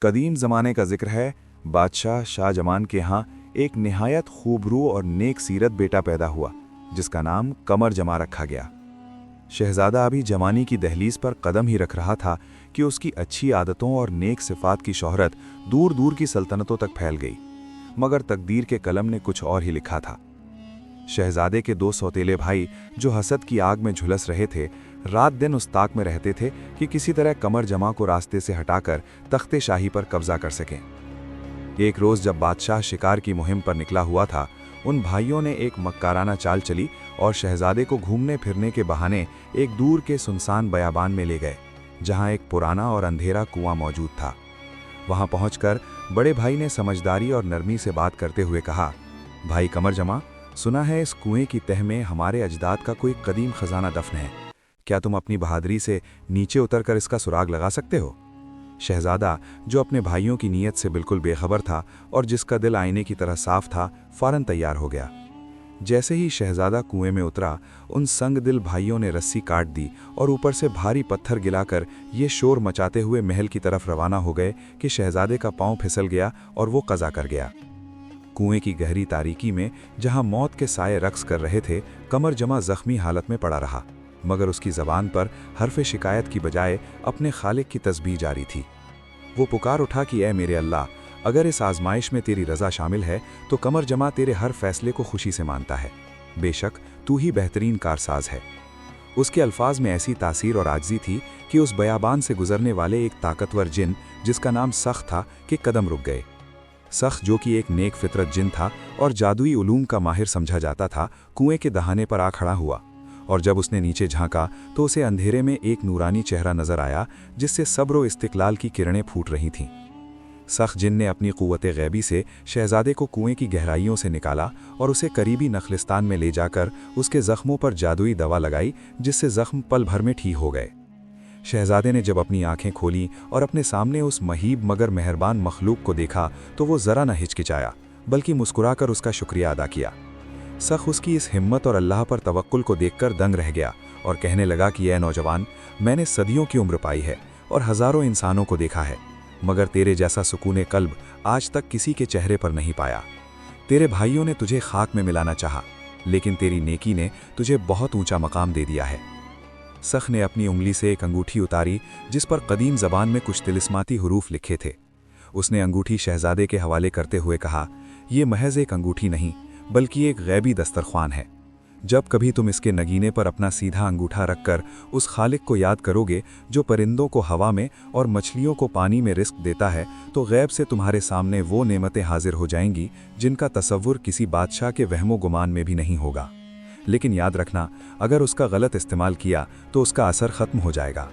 कदीम ज़माने का जिक्र है। बादशाह शाहजमान के यहाँ एक निहायत खूबरू और नेक सीरत बेटा पैदा हुआ जिसका नाम कमर जमा रखा गया। शहजादा अभी जवानी की दहलीज पर कदम ही रख रहा था कि उसकी अच्छी आदतों और नेक सिफात की शोहरत दूर दूर की सल्तनतों तक फैल गई। मगर तकदीर के कलम ने कुछ और ही लिखा था। शहजादे के दो सौतेले भाई जो हसद की आग में झुलस रहे थे, रात दिन उस ताक में रहते थे कि किसी तरह कमर जमा को रास्ते से हटाकर तख्ते शाही पर कब्जा कर सकें। एक रोज जब बादशाह शिकार की मुहिम पर निकला हुआ था, उन भाइयों ने एक मक्काराना चाल चली और शहजादे को घूमने फिरने के बहाने एक दूर के सुनसान बयाबान में ले गए, जहां एक पुराना और अंधेरा कुआं मौजूद था। वहां पहुंचकर बड़े भाई ने समझदारी और नरमी से बात करते हुए कहा, भाई कमर जमा, सुना है इस कुएं की तह में हमारे अजदाद का कोई कदीम खजाना दफन है। क्या तुम अपनी बहादुरी से नीचे उतरकर इसका सुराग लगा सकते हो? शहजादा, जो अपने भाइयों की नीयत से बिल्कुल बेखबर था और जिसका दिल आईने की तरह साफ था, फौरन तैयार हो गया। जैसे ही शहजादा कुएं में उतरा, उन संग दिल भाइयों ने रस्सी काट दी और ऊपर से भारी पत्थर गिलाकर ये शोर मचाते हुए महल की तरफ रवाना हो गए कि शहजादे का पांव फिसल गया और वो कज़ा कर गया। कुएं की गहरी तारीकी में जहां मौत के साये रक्स कर रहे थे, कमर जमा जख्मी हालत में पड़ा रहा, मगर उसकी ज़बान पर हर्फ शिकायत की बजाय अपने खालिक की तस्बीह जारी थी। वो पुकार उठा कि ऐ मेरे अल्लाह, अगर इस आजमाइश में तेरी रज़ा शामिल है तो कमर जमा तेरे हर फैसले को खुशी से मानता है। बेशक तू ही बेहतरीन कारसाज है। उसके अल्फाज में ऐसी तासीर और आजिज़ी थी कि उस बयाबान से गुजरने वाले एक ताकतवर जिन जिसका नाम सख था के कदम रुक गए। सख, जो कि एक नेक फितरत जिन था और जादुई उलूम का माहिर समझा जाता था, कुएं के दहाने पर आ खड़ा हुआ और जब उसने नीचे झांका तो उसे अंधेरे में एक नूरानी चेहरा नजर आया जिससे सब्र और इस्तिकलाल की किरणें फूट रही थीं। सख जिन ने अपनी क़ुव्वत गैबी से शहजादे को कुएं की गहराइयों से निकाला और उसे करीबी नखलिस्तान में ले जाकर उसके ज़ख्मों पर जादुई दवा लगाई, जिससे ज़ख्म पल भर में ठीक हो गए। शहजादे ने जब अपनी आंखें खोलीं और अपने सामने उस महीब मगर मेहरबान मखलूक को देखा तो वो ज़रा न हिचकिचाया, बल्कि मुस्कुराकर उसका शुक्रिया अदा किया। सख उसकी इस हिम्मत और अल्लाह पर तवक्कुल को देखकर दंग रह गया और कहने लगा कि ऐ नौजवान, मैंने सदियों की उम्र पाई है और हज़ारों इंसानों को देखा है, मगर तेरे जैसा सुकूने कल्ब आज तक किसी के चेहरे पर नहीं पाया। तेरे भाइयों ने तुझे खाक में मिलाना चाहा, लेकिन तेरी नेकी ने तुझे बहुत ऊंचा मकाम दे दिया है। सख ने अपनी उंगली से एक अंगूठी उतारी जिस पर कदीम ज़बान में कुछ तिलिस्माती हुरूफ लिखे थे। उसने अंगूठी शहजादे के हवाले करते हुए कहा, यह महज एक अंगूठी नहीं बल्कि एक गैबी दस्तरख्वान है। जब कभी तुम इसके नगीने पर अपना सीधा अंगूठा रखकर उस खालिक को याद करोगे जो परिंदों को हवा में और मछलियों को पानी में रिस्क देता है, तो गैब से तुम्हारे सामने वो नेमतें हाजिर हो जाएंगी जिनका तसव्वुर किसी बादशाह के वहमो गुमान में भी नहीं होगा। लेकिन याद रखना, अगर उसका गलत इस्तेमाल किया तो उसका असर ख़त्म हो जाएगा।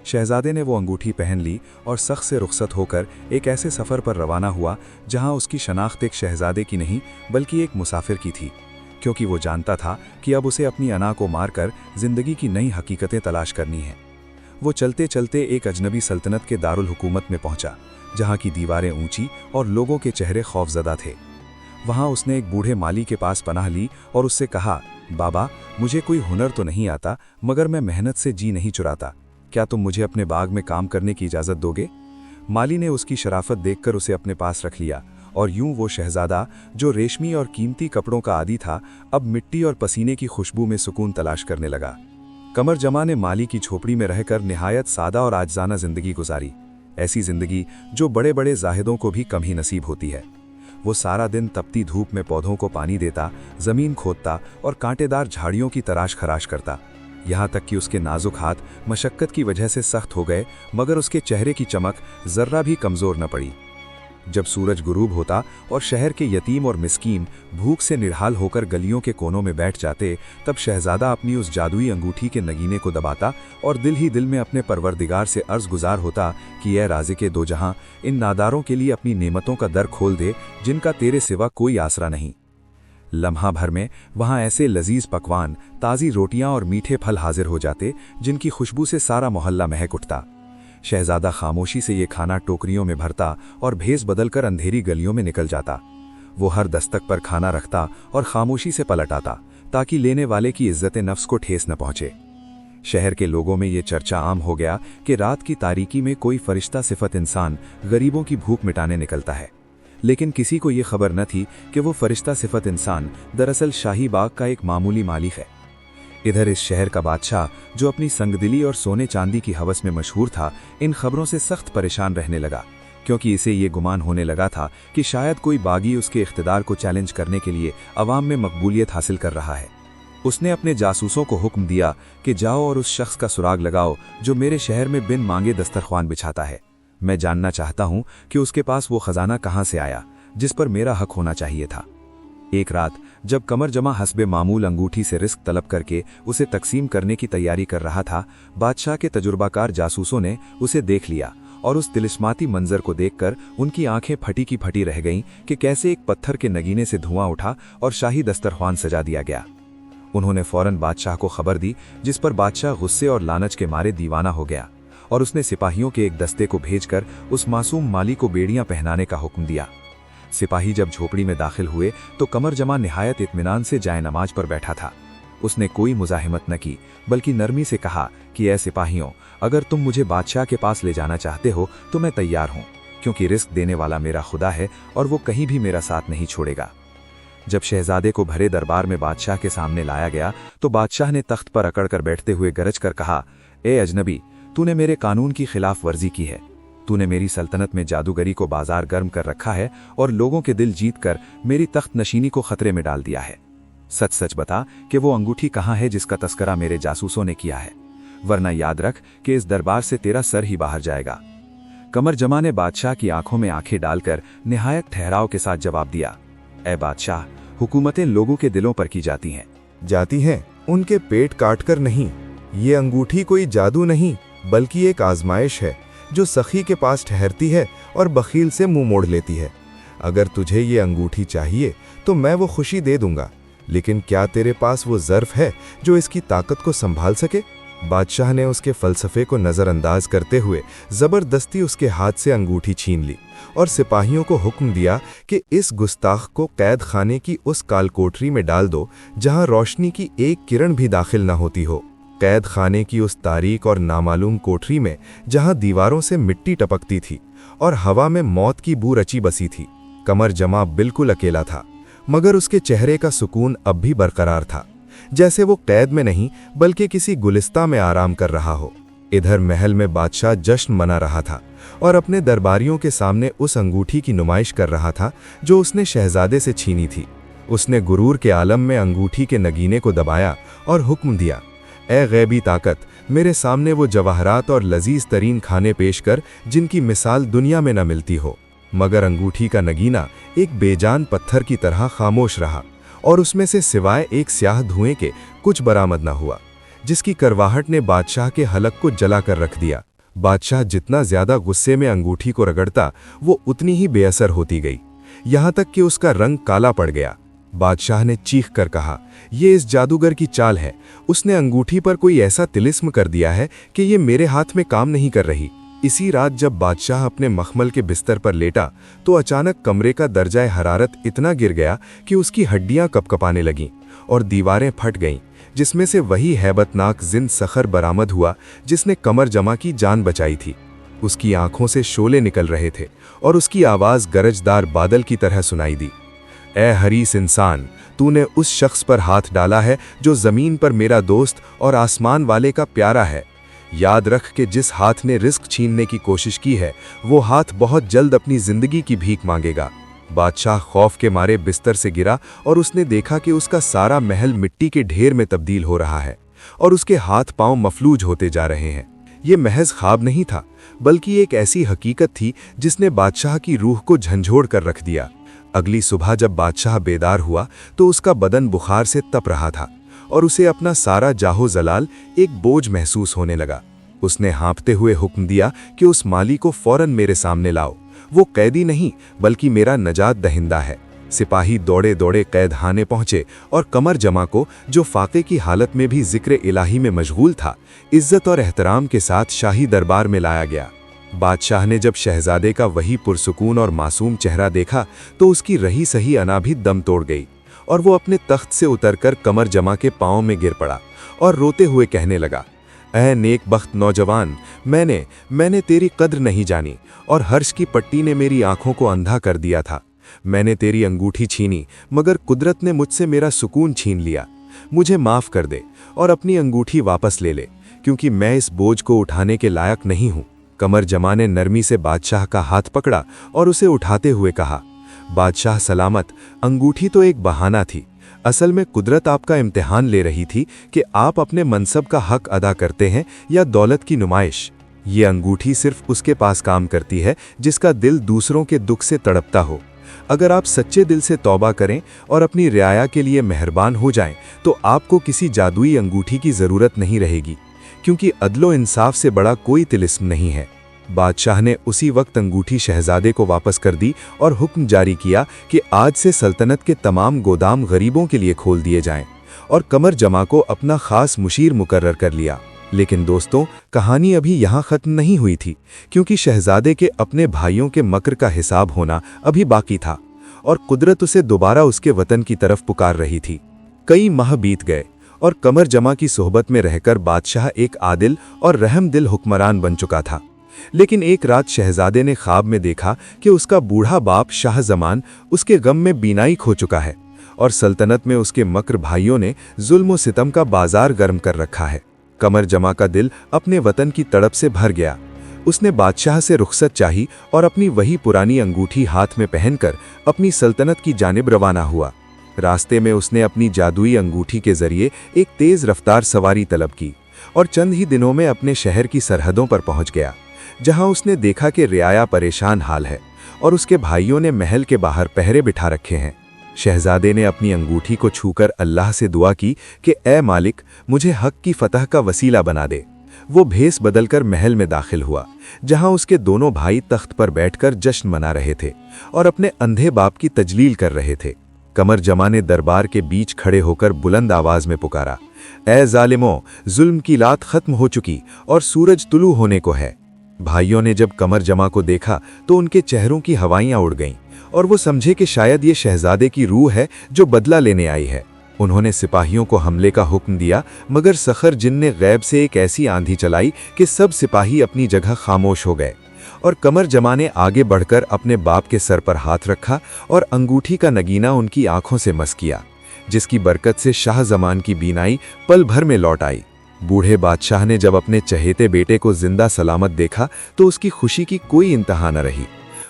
शहजादे ने वो अंगूठी पहन ली और सख से रुखसत होकर एक ऐसे सफ़र पर रवाना हुआ जहां उसकी शनाख्त एक शहजादे की नहीं बल्कि एक मुसाफिर की थी, क्योंकि वो जानता था कि अब उसे अपनी अना को मारकर ज़िंदगी की नई हकीकतें तलाश करनी हैं। वो चलते चलते एक अजनबी सल्तनत के दारुल हुकूमत में पहुंचा, जहां की दीवारें ऊंची और लोगों के चेहरे खौफजदा थे। वहां उसने एक बूढ़े माली के पास पनाह ली और उससे कहा, बाबा, मुझे कोई हुनर तो नहीं आता, मगर मैं मेहनत से जी नहीं चुराता। क्या तुम मुझे अपने बाग में काम करने की इजाज़त दोगे? माली ने उसकी शराफत देखकर उसे अपने पास रख लिया और यूं वो शहजादा, जो रेशमी और कीमती कपड़ों का आदी था, अब मिट्टी और पसीने की खुशबू में सुकून तलाश करने लगा। कमर जमा ने माली की झोपड़ी में रहकर निहायत सादा और आजिज़ाना ज़िंदगी गुजारी, ऐसी ज़िंदगी जो बड़े बड़े जाहिदों को भी कम ही नसीब होती है। वो सारा दिन तपती धूप में पौधों को पानी देता, ज़मीन खोदता और कांटेदार झाड़ियों की तराश खराश करता, यहाँ तक कि उसके नाजुक हाथ मशक्क़त की वजह से सख्त हो गए, मगर उसके चेहरे की चमक ज़र्रा भी कमज़ोर न पड़ी। जब सूरज गुरूब होता और शहर के यतीम और मिस्कीन भूख से निढाल होकर गलियों के कोनों में बैठ जाते, तब शहजादा अपनी उस जादुई अंगूठी के नगीने को दबाता और दिल ही दिल में अपने परवरदिगार से अर्ज़ गुजार होता कि ऐ राज़िक़े दो जहां, इन नादारों के लिए अपनी नेमतों का दर खोल दे जिनका तेरे सिवा कोई आसरा नहीं। लम्हा भर में वहाँ ऐसे लजीज पकवान, ताज़ी रोटियां और मीठे फल हाजिर हो जाते जिनकी खुशबू से सारा मोहल्ला महक उठता। शहजादा खामोशी से ये खाना टोकरियों में भरता और भेस बदलकर अंधेरी गलियों में निकल जाता। वो हर दस्तक पर खाना रखता और खामोशी से पलट आता ताकि लेने वाले की इज्जत नफ्स को ठेस न पहुंचे। शहर के लोगों में ये चर्चा आम हो गया कि रात की तारीकी में कोई फरिश्ता सिफत इंसान गरीबों की भूख मिटाने निकलता है। लेकिन किसी को ये खबर न थी कि वो फरिश्ता सिफत इंसान दरअसल शाही बाग का एक मामूली मालिक है। इधर इस शहर का बादशाह, जो अपनी संगदिली और सोने चांदी की हवस में मशहूर था, इन खबरों से सख्त परेशान रहने लगा, क्योंकि इसे ये गुमान होने लगा था कि शायद कोई बागी उसके इख्तिदार को चैलेंज करने के लिए अवाम में मकबूलियत हासिल कर रहा है। उसने अपने जासूसों को हुक्म दिया कि जाओ और उस शख्स का सुराग लगाओ जो मेरे शहर में बिन मांगे दस्तरख्वान बिछाता है। मैं जानना चाहता हूं कि उसके पास वो खजाना कहां से आया जिस पर मेरा हक होना चाहिए था। एक रात जब कमर जमा हस्बे मामूल अंगूठी से रिस्क तलब करके उसे तकसीम करने की तैयारी कर रहा था, बादशाह के तजुर्बाकार जासूसों ने उसे देख लिया और उस तिलिस्माती मंजर को देखकर उनकी आंखें फटी की फटी रह गईं कि कैसे एक पत्थर के नगीने से धुआं उठा और शाही दस्तरख्वान सजा दिया गया। उन्होंने फौरन बादशाह को खबर दी, जिस पर बादशाह गुस्से और लालच के मारे दीवाना हो गया और उसने सिपाहियों के एक दस्ते को भेजकर उस मासूम माली को बेड़ियां पहनाने का हुक्म दिया। सिपाही जब झोपड़ी में दाखिल हुए तो कमर जमा निहायत इत्मीनान से जाए नमाज पर बैठा था। उसने कोई मुजाहिमत न की, बल्कि नरमी से कहा कि ऐ सिपाहियों, अगर तुम मुझे बादशाह के पास ले जाना चाहते हो तो मैं तैयार हूं, क्योंकि रिस्क देने वाला मेरा खुदा है और वो कहीं भी मेरा साथ नहीं छोड़ेगा। जब शहजादे को भरे दरबार में बादशाह के सामने लाया गया तो बादशाह ने तख्त पर अकड़ कर बैठते हुए गरज कर कहा, ए अजनबी, तूने मेरे कानून की खिलाफ वर्जी की है। तूने मेरी सल्तनत में जादूगरी को बाजार गर्म कर रखा है और लोगों के दिल जीत कर मेरी तख्त नशीनी को खतरे में डाल दिया है। सच सच बता कि वो अंगूठी कहाँ है जिसका तस्करा मेरे जासूसों ने किया है, वरना याद रख कि इस दरबार से तेरा सर ही बाहर जाएगा। कमर जमा ने बादशाह की आंखों में आंखें डालकर निहायत ठहराव के साथ जवाब दिया, ए बादशाह, हुकूमतें लोगों के दिलों पर की जाती हैं, उनके पेट काटकर नहीं। ये अंगूठी कोई जादू नहीं, बल्कि एक आजमाइश है जो सखी के पास ठहरती है और बखील से मुंह मोड़ लेती है। अगर तुझे ये अंगूठी चाहिए तो मैं वो खुशी दे दूंगा, लेकिन क्या तेरे पास वो ज़र्फ है जो इसकी ताकत को संभाल सके? बादशाह ने उसके फलसफे को नज़रअंदाज करते हुए ज़बरदस्ती उसके हाथ से अंगूठी छीन ली और सिपाहियों को हुक्म दिया कि इस गुस्ताख को कैद खाने की उस कालकोठरी में डाल दो जहां रोशनी की एक किरण भी दाखिल न होती हो। कैद खाने की उस तारीक और नामालूम कोठरी में जहां दीवारों से मिट्टी टपकती थी और हवा में मौत की बू रची बसी थी, कमर जमा बिल्कुल अकेला था, मगर उसके चेहरे का सुकून अब भी बरकरार था, जैसे वो कैद में नहीं बल्कि किसी गुलिस्ता में आराम कर रहा हो। इधर महल में बादशाह जश्न मना रहा था और अपने दरबारियों के सामने उस अंगूठी की नुमाइश कर रहा था जो उसने शहजादे से छीनी थी। उसने गुरूर के आलम में अंगूठी के नगीने को दबाया और हुक्म दिया, ए गैबी ताकत, मेरे सामने वो जवाहरात और लजीज तरीन खाने पेश कर जिनकी मिसाल दुनिया में न मिलती हो। मगर अंगूठी का नगीना एक बेजान पत्थर की तरह खामोश रहा और उसमें से सिवाय एक स्याह धुएं के कुछ बरामद न हुआ, जिसकी करवाहट ने बादशाह के हलक को जला कर रख दिया। बादशाह जितना ज्यादा गुस्से में अंगूठी को रगड़ता, वो उतनी ही बेअसर होती गई, यहाँ तक कि उसका रंग काला पड़ गया। बादशाह ने चीख कर कहा, ये इस जादूगर की चाल है। उसने अंगूठी पर कोई ऐसा तिलिस्म कर दिया है कि ये मेरे हाथ में काम नहीं कर रही। इसी रात जब बादशाह अपने मखमल के बिस्तर पर लेटा तो अचानक कमरे का दर्जाए हरारत इतना गिर गया कि उसकी हड्डियां कपकपाने लगीं और दीवारें फट गईं, जिसमें से वही हैबतनाक जिन सखर बरामद हुआ जिसने कमर जमा की जान बचाई थी। उसकी आंखों से शोले निकल रहे थे और उसकी आवाज गरजदार बादल की तरह सुनाई दी, ए हरीस इंसान, तूने उस शख्स पर हाथ डाला है जो जमीन पर मेरा दोस्त और आसमान वाले का प्यारा है। याद रख कि जिस हाथ ने रिस्क छीनने की कोशिश की है, वो हाथ बहुत जल्द अपनी जिंदगी की भीख मांगेगा। बादशाह खौफ के मारे बिस्तर से गिरा और उसने देखा कि उसका सारा महल मिट्टी के ढेर में तब्दील हो रहा है और उसके हाथ पांव मफलूज होते जा रहे हैं। ये महज ख्वाब नहीं था, बल्कि एक ऐसी हकीकत थी जिसने बादशाह की रूह को झंझोड़ कर रख दिया। अगली सुबह जब बादशाह बेदार हुआ तो उसका बदन बुखार से तप रहा था और उसे अपना सारा जाहो जलाल एक बोझ महसूस होने लगा। उसने हाँफते हुए हुक्म दिया कि उस माली को फौरन मेरे सामने लाओ। वो कैदी नहीं बल्कि मेरा नजात दहिंदा है। सिपाही दौड़े दौड़े कैदखाने पहुंचे और कमर जमा को, जो फाके की हालत में भी जिक्र इलाही में मशगूल था, इज्जत और एहतराम के साथ शाही दरबार में लाया गया। बादशाह ने जब शहजादे का वही पुरसुकून और मासूम चेहरा देखा तो उसकी रही सही अना भी दम तोड़ गई और वो अपने तख्त से उतरकर कमर जमा के पांव में गिर पड़ा और रोते हुए कहने लगा, ऐ नेकबख्त नौजवान, मैंने तेरी कद्र नहीं जानी और हर्ष की पट्टी ने मेरी आंखों को अंधा कर दिया था। मैंने तेरी अंगूठी छीनी मगर कुदरत ने मुझसे मेरा सुकून छीन लिया। मुझे माफ़ कर दे और अपनी अंगूठी वापस ले ले, क्योंकि मैं इस बोझ को उठाने के लायक नहीं हूँ। कमर जमा ने नरमी से बादशाह का हाथ पकड़ा और उसे उठाते हुए कहा, बादशाह सलामत, अंगूठी तो एक बहाना थी। असल में कुदरत आपका इम्तिहान ले रही थी कि आप अपने मनसब का हक अदा करते हैं या दौलत की नुमाइश। ये अंगूठी सिर्फ उसके पास काम करती है जिसका दिल दूसरों के दुख से तड़पता हो। अगर आप सच्चे दिल से तौबा करें और अपनी रियाया के लिए मेहरबान हो जाएं, तो आपको किसी जादुई अंगूठी की ज़रूरत नहीं रहेगी, क्योंकि अदलो इंसाफ से बड़ा कोई तिलिस्म नहीं है। बादशाह ने उसी वक्त अंगूठी शहजादे को वापस कर दी और हुक्म जारी किया कि आज से सल्तनत के तमाम गोदाम गरीबों के लिए खोल दिए जाएं, और कमर जमा को अपना खास मुशीर मुकर्रर कर लिया। लेकिन दोस्तों, कहानी अभी यहाँ ख़त्म नहीं हुई थी, क्योंकि शहजादे के अपने भाइयों के मकर का हिसाब होना अभी बाकी था और कुदरत उसे दोबारा उसके वतन की तरफ पुकार रही थी। कई माह बीत गए और कमर जमा की सोहबत में रहकर बादशाह एक आदिल और रहमदिल हुक्मरान बन चुका था। लेकिन एक रात शहजादे ने ख्वाब में देखा कि उसका बूढ़ा बाप शाह जमान उसके गम में बीनाई खो चुका है और सल्तनत में उसके मकर भाइयों ने जुल्म व सितम का बाजार गर्म कर रखा है। कमर जमा का दिल अपने वतन की तड़प से भर गया। उसने बादशाह से रुखसत चाही और अपनी वही पुरानी अंगूठी हाथ में पहनकर अपनी सल्तनत की जानिब रवाना हुआ। रास्ते में उसने अपनी जादुई अंगूठी के जरिए एक तेज रफ्तार सवारी तलब की और चंद ही दिनों में अपने शहर की सरहदों पर पहुंच गया, जहां उसने देखा कि रियाया परेशान हाल है और उसके भाइयों ने महल के बाहर पहरे बिठा रखे हैं। शहजादे ने अपनी अंगूठी को छूकर अल्लाह से दुआ की कि ए मालिक, मुझे हक की फतह का वसीला बना दे। वो भेस बदलकर महल में दाखिल हुआ, जहां उसके दोनों भाई तख्त पर बैठकर जश्न मना रहे थे और अपने अंधे बाप की तजलील कर रहे थे। कमर जमा ने दरबार के बीच खड़े होकर बुलंद आवाज में पुकारा, ए जालिमों, जुल्म की रात खत्म हो चुकी और सूरज तुलू होने को है। भाइयों ने जब कमर जमा को देखा तो उनके चेहरों की हवाइयां उड़ गईं और वो समझे कि शायद ये शहजादे की रूह है जो बदला लेने आई है। उन्होंने सिपाहियों को हमले का हुक्म दिया, मगर सखर जिन ने गैब से एक ऐसी आंधी चलाई कि सब सिपाही अपनी जगह खामोश हो गए और कमर जमा ने आगे बढ़कर अपने बाप के सर पर हाथ रखा और अंगूठी का नगीना उनकी आंखों से मस किया, जिसकी बरकत से शाह जमान की बीनाई पल भर में लौट आई। बूढ़े बादशाह ने जब अपने चहेते बेटे को जिंदा सलामत देखा तो उसकी खुशी की कोई इंतहा न रही।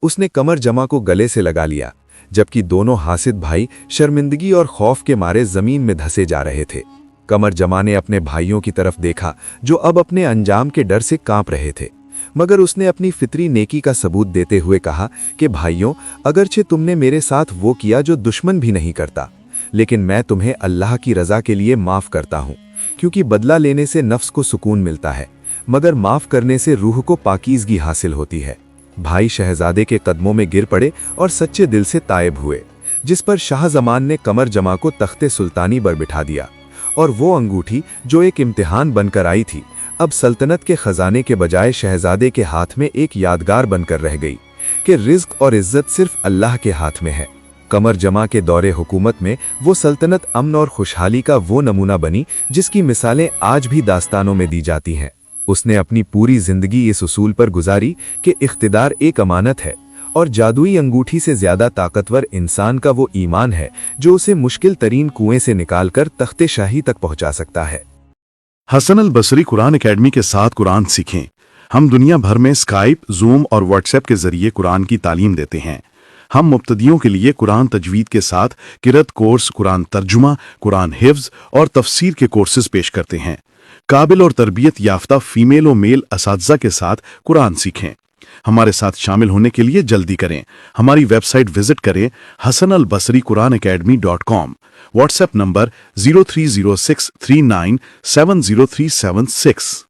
उसने कमर जमा को गले से लगा लिया, जबकि दोनों हासिद भाई शर्मिंदगी और खौफ के मारे जमीन में धंसे जा रहे थे। कमर जमा ने अपने भाइयों की तरफ देखा, जो अब अपने अंजाम के डर से कांप रहे थे, मगर उसने अपनी फितरी नेकी का सबूत देते हुए कहा कि भाइयों, अगरचे तुमने मेरे साथ वो किया जो दुश्मन भी नहीं करता, लेकिन मैं तुम्हें अल्लाह की रजा के लिए माफ करता हूँ, क्योंकि बदला लेने से नफ्स को सुकून मिलता है, मगर माफ करने से रूह को पाकीज़गी हासिल होती है। भाई शहजादे के कदमों में गिर पड़े और सच्चे दिल से तायब हुए, जिस पर शाह जमान ने कमर जमा को तख्ते सुल्तानी पर बिठा दिया और वो अंगूठी जो एक इम्तिहान बनकर आई थी, अब सल्तनत के खजाने के बजाय शहजादे के हाथ में एक यादगार बनकर रह गई कि रिज्क और इज्जत सिर्फ अल्लाह के हाथ में है। कमर जमा के दौरे हुकूमत में वो सल्तनत अमन और खुशहाली का वो नमूना बनी जिसकी मिसालें आज भी दास्तानों में दी जाती हैं। उसने अपनी पूरी जिंदगी इस उसूल पर गुजारी कि इख्तिदार एक अमानत है और जादुई अंगूठी से ज्यादा ताकतवर इंसान का वो ईमान है जो उसे मुश्किल तरीन कुएं से निकालकर तख्ते शाही तक पहुंचा सकता है। हसन अल बसरी कुरान एकेडमी के साथ कुरान सीखें। हम दुनिया भर में स्काइप, जूम और व्हाट्सएप के जरिए कुरान की तालीम देते हैं। हम मुब्तदियों के लिए कुरान तजवीद के साथ किरत कोर्स, कुरान तर्जुमा, कुरान हिफ्ज और तफसीर के कोर्सेज पेश करते हैं। काबिल और तरबियत याफ्ता फीमेल और मेल असातिज़ा के साथ कुरान सीखें। हमारे साथ शामिल होने के लिए जल्दी करें। हमारी वेबसाइट विजिट करें hasanalbasriquranacademy.com। WhatsApp number 030639703776।